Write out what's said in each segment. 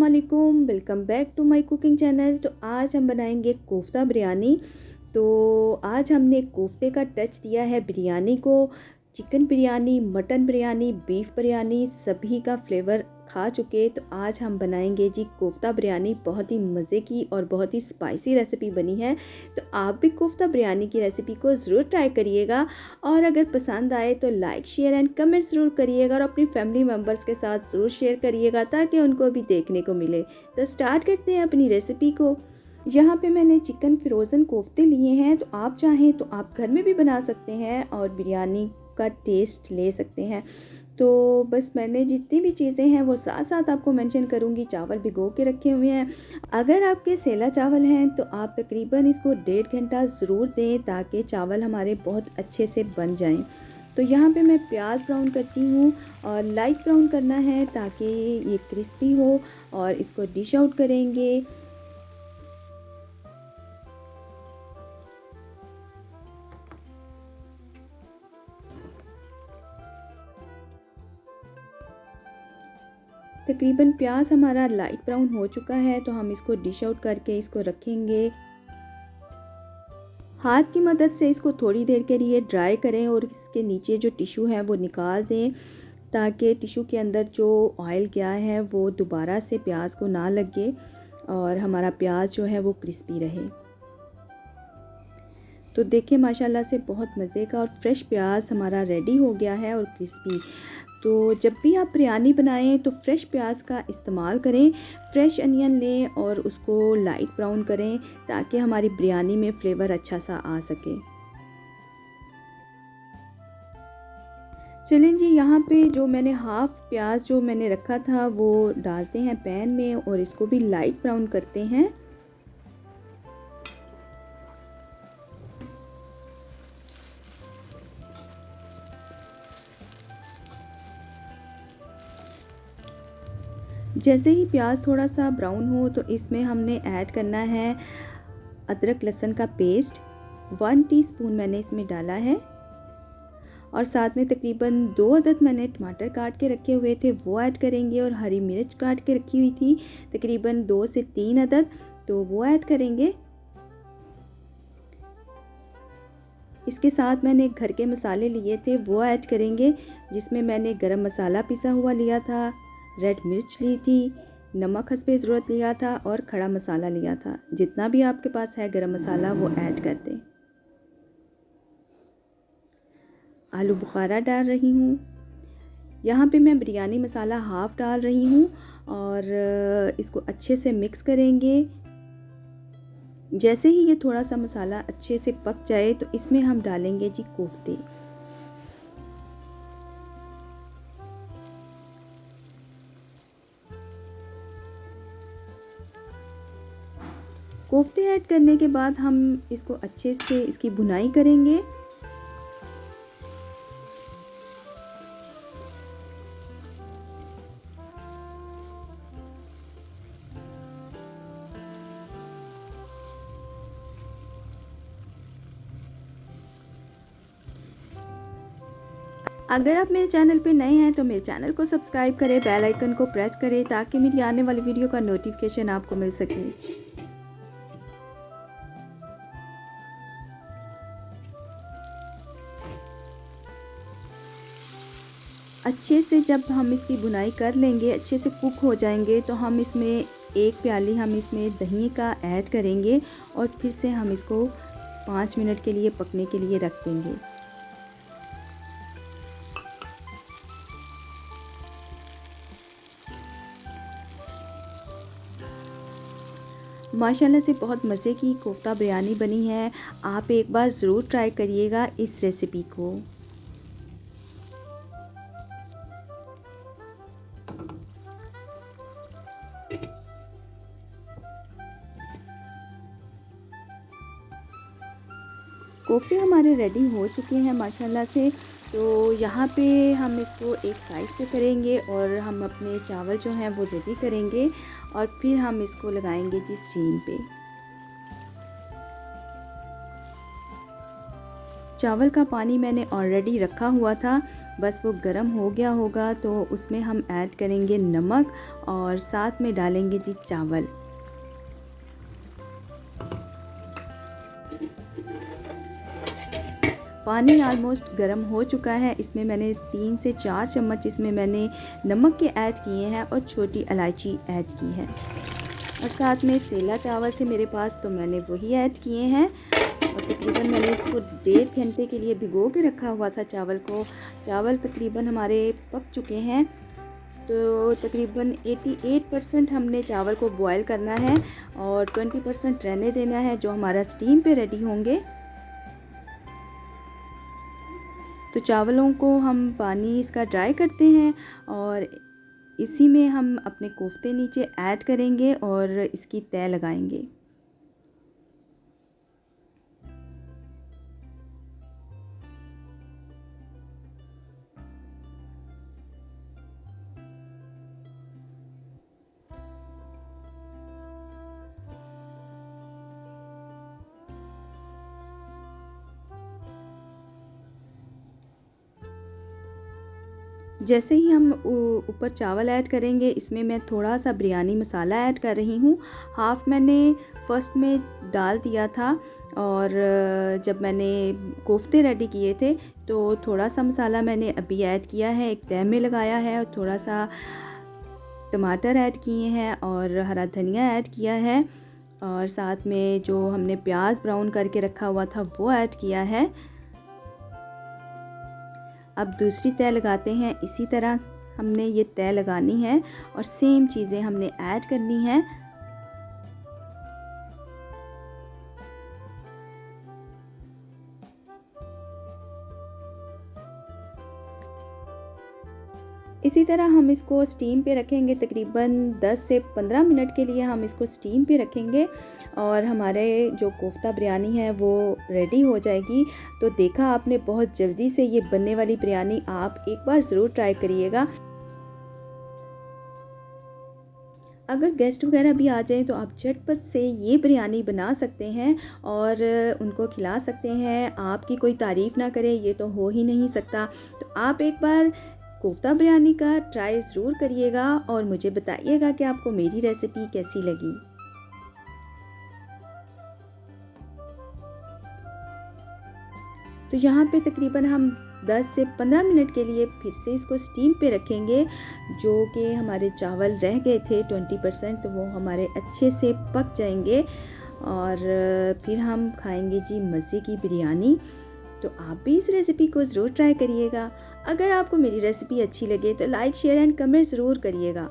अस्सलाम वालेकुम, welcome back to my cooking channel. तो आज हम बनाएंगे कोफ्ता बिरयानी। तो आज हमने कोफ्ते का टच दिया है बिरयानी को। Chicken biryani, mutton biryani, beef biryani सभी का फ्लेवर खा चुके। तो आज हम बनाएंगे जी कोफ्ता बिरयानी। बहुत ही मज़े की और बहुत ही स्पाइसी रेसिपी बनी है। तो आप भी कोफ्ता बिरयानी की रेसिपी को ज़रूर ट्राई करिएगा और अगर पसंद आए तो लाइक, शेयर एंड कमेंट ज़रूर करिएगा और अपनी फैमिली मेम्बर्स के साथ ज़रूर शेयर करिएगा ताकि उनको भी देखने को मिले। तो स्टार्ट करते हैं अपनी रेसिपी को। यहाँ पे मैंने चिकन फ्रोज़न कोफ्ते लिए हैं। तो आप चाहें तो आप घर में भी बना सकते हैं और बिरयानी का टेस्ट ले सकते हैं। तो बस मैंने जितनी भी चीज़ें हैं वो साथ साथ आपको मेंशन करूँगी। चावल भिगो के रखे हुए हैं। अगर आपके सेला चावल हैं तो आप तकरीबन इसको 1.5 घंटा ज़रूर दें ताकि चावल हमारे बहुत अच्छे से बन जाएं। तो यहाँ पे मैं प्याज ब्राउन करती हूँ और लाइट ब्राउन करना है ताकि ये क्रिस्पी हो और इसको डिश आउट करेंगे। तकरीबन प्याज हमारा लाइट ब्राउन हो चुका है तो हम इसको डिश आउट करके इसको रखेंगे। हाथ की मदद से इसको थोड़ी देर के लिए ड्राई करें और इसके नीचे जो टिश्यू है वो निकाल दें ताकि टिश्यू के अंदर जो ऑयल गया है वो दोबारा से प्याज को ना लगे और हमारा प्याज जो है वो क्रिस्पी रहे। तो देखिए माशाल्लाह से बहुत मज़े का और फ्रेश प्याज हमारा रेडी हो गया है और क्रिस्पी। तो जब भी आप बिरयानी बनाएं तो फ्रेश प्याज का इस्तेमाल करें। फ्रेश अनियन लें और उसको लाइट ब्राउन करें ताकि हमारी बिरयानी में फ्लेवर अच्छा सा आ सके। चलें जी, यहाँ पे जो मैंने हाफ़ प्याज जो मैंने रखा था वो डालते हैं पैन में और इसको भी लाइट ब्राउन करते हैं। जैसे ही प्याज थोड़ा सा ब्राउन हो तो इसमें हमने ऐड करना है अदरक लहसुन का पेस्ट। 1 टीस्पून मैंने इसमें डाला है और साथ में तकरीबन 2 अदद मैंने टमाटर काट के रखे हुए थे वो ऐड करेंगे और हरी मिर्च काट के रखी हुई थी तकरीबन 2 से 3 अदद, तो वो ऐड करेंगे। इसके साथ मैंने घर के मसाले लिए थे वो ऐड करेंगे जिसमें मैंने गरम मसाला पिसा हुआ लिया था, रेड मिर्च ली थी, नमक हस्बे ज़रूरत लिया था और खड़ा मसाला लिया था। जितना भी आपके पास है गरम मसाला वो ऐड कर दें। आलू बुखारा डाल रही हूँ। यहाँ पे मैं बिरयानी मसाला हाफ़ डाल रही हूँ और इसको अच्छे से मिक्स करेंगे। जैसे ही ये थोड़ा सा मसाला अच्छे से पक जाए तो इसमें हम डालेंगे जी कोफ्ते। कोफ्ते ऐड करने के बाद हम इसको अच्छे से इसकी भुनाई करेंगे। अगर आप मेरे चैनल पे नए हैं तो मेरे चैनल को सब्सक्राइब करें, बेल आइकन को प्रेस करें ताकि मेरी आने वाली वीडियो का नोटिफिकेशन आपको मिल सके। अच्छे से जब हम इसकी बुनाई कर लेंगे, अच्छे से कुक हो जाएंगे तो हम इसमें 1 प्याली हम इसमें दही का ऐड करेंगे और फिर से हम इसको 5 मिनट के लिए पकने के लिए रख देंगे। माशाल्लाह से बहुत मज़े की कोफ्ता बिरयानी बनी है। आप एक बार ज़रूर ट्राई करिएगा इस रेसिपी को। कोफ्ते हमारे रेडी हो चुके हैं माशाल्लाह से। तो यहाँ पे हम इसको एक साइड पे करेंगे और हम अपने चावल जो हैं वो रेडी करेंगे और फिर हम इसको लगाएंगे जी स्टीम पे। चावल का पानी मैंने ऑलरेडी रखा हुआ था, बस वो गर्म हो गया होगा तो उसमें हम ऐड करेंगे नमक और साथ में डालेंगे जी चावल। पानी ऑलमोस्ट गर्म हो चुका है। इसमें मैंने 3 से 4 चम्मच इसमें मैंने नमक के ऐड किए हैं और छोटी इलायची ऐड की है, और साथ में सेला चावल थे मेरे पास तो मैंने वही ऐड किए हैं। और तकरीबन मैंने इसको 1.5 घंटे के लिए भिगो के रखा हुआ था चावल को। चावल तकरीबन हमारे पक चुके हैं, तो तकरीबन 88% हमने चावल को बॉयल करना है और 20% रहने देना है, जो हमारा स्टीम पे रेडी होंगे। तो चावलों को हम पानी इसका ड्राई करते हैं और इसी में हम अपने कोफ्ते नीचे ऐड करेंगे और इसकी तह लगाएंगे। जैसे ही हम ऊपर चावल ऐड करेंगे, इसमें मैं थोड़ा सा बिरयानी मसाला ऐड कर रही हूँ। हाफ़ मैंने फ़र्स्ट में डाल दिया था और जब मैंने कोफ्ते रेडी किए थे तो थोड़ा सा मसाला मैंने अभी ऐड किया है, एक तह में लगाया है, और थोड़ा सा टमाटर ऐड किए हैं और हरा धनिया ऐड किया है, और साथ में जो हमने प्याज ब्राउन करके रखा हुआ था वो ऐड किया है। अब दूसरी तह लगाते हैं। इसी तरह हमने ये तह लगानी है और सेम चीज़ें हमने ऐड करनी है। इसी तरह हम इसको स्टीम पे रखेंगे, तकरीबन 10 से 15 मिनट के लिए हम इसको स्टीम पे रखेंगे और हमारे जो कोफ्ता बिरयानी है वो रेडी हो जाएगी। तो देखा आपने, बहुत जल्दी से ये बनने वाली बिरयानी आप एक बार ज़रूर ट्राई करिएगा। अगर गेस्ट वगैरह भी आ जाएं तो आप झटपट से ये बिरयानी बना सकते हैं और उनको खिला सकते हैं। आपकी कोई तारीफ़ ना करे ये तो हो ही नहीं सकता। तो आप एक बार कोफ्ता बिरयानी का ट्राई ज़रूर करिएगा और मुझे बताइएगा कि आपको मेरी रेसिपी कैसी लगी। तो यहाँ पे तकरीबन हम 10 से 15 मिनट के लिए फिर से इसको स्टीम पे रखेंगे। जो कि हमारे चावल रह गए थे 20%, तो वो हमारे अच्छे से पक जाएंगे और फिर हम खाएंगे जी मज़े की बिरयानी। तो आप भी इस रेसिपी को ज़रूर ट्राई करिएगा। अगर आपको मेरी रेसिपी अच्छी लगे तो लाइक, शेयर एंड कमेंट ज़रूर करिएगा।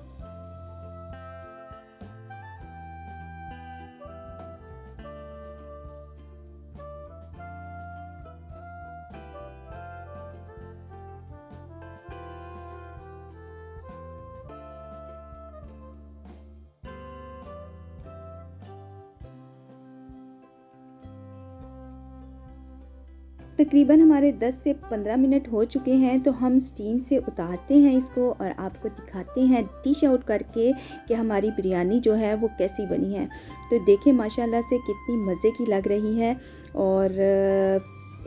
तकरीबन हमारे 10 से 15 मिनट हो चुके हैं, तो हम स्टीम से उतारते हैं इसको और आपको दिखाते हैं डिश आउट करके कि हमारी बिरयानी जो है वो कैसी बनी है। तो देखें माशाल्लाह से कितनी मज़े की लग रही है और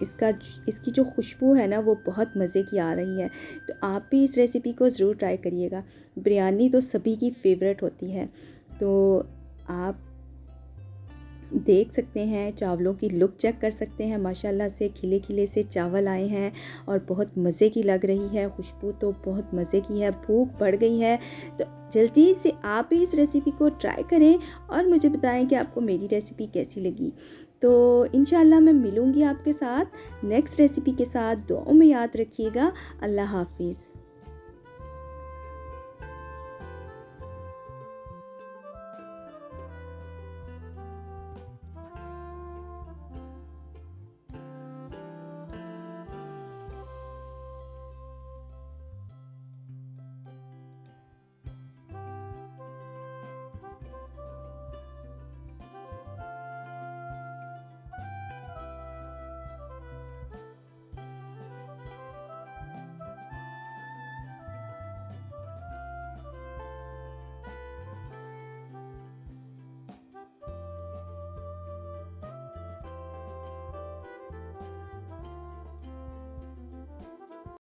इसकी जो खुशबू है ना वो बहुत मज़े की आ रही है। तो आप भी इस रेसिपी को ज़रूर ट्राई करिएगा। बिरयानी तो सभी की फेवरेट होती है। तो आप देख सकते हैं, चावलों की लुक चेक कर सकते हैं। माशाल्लाह से खिले खिले से चावल आए हैं और बहुत मज़े की लग रही है। खुशबू तो बहुत मज़े की है, भूख बढ़ गई है। तो जल्दी से आप भी इस रेसिपी को ट्राई करें और मुझे बताएं कि आपको मेरी रेसिपी कैसी लगी। तो इंशाल्लाह मैं मिलूँगी आपके साथ नेक्स्ट रेसिपी के साथ। दुआओं में याद रखिएगा। अल्लाह हाफिज़।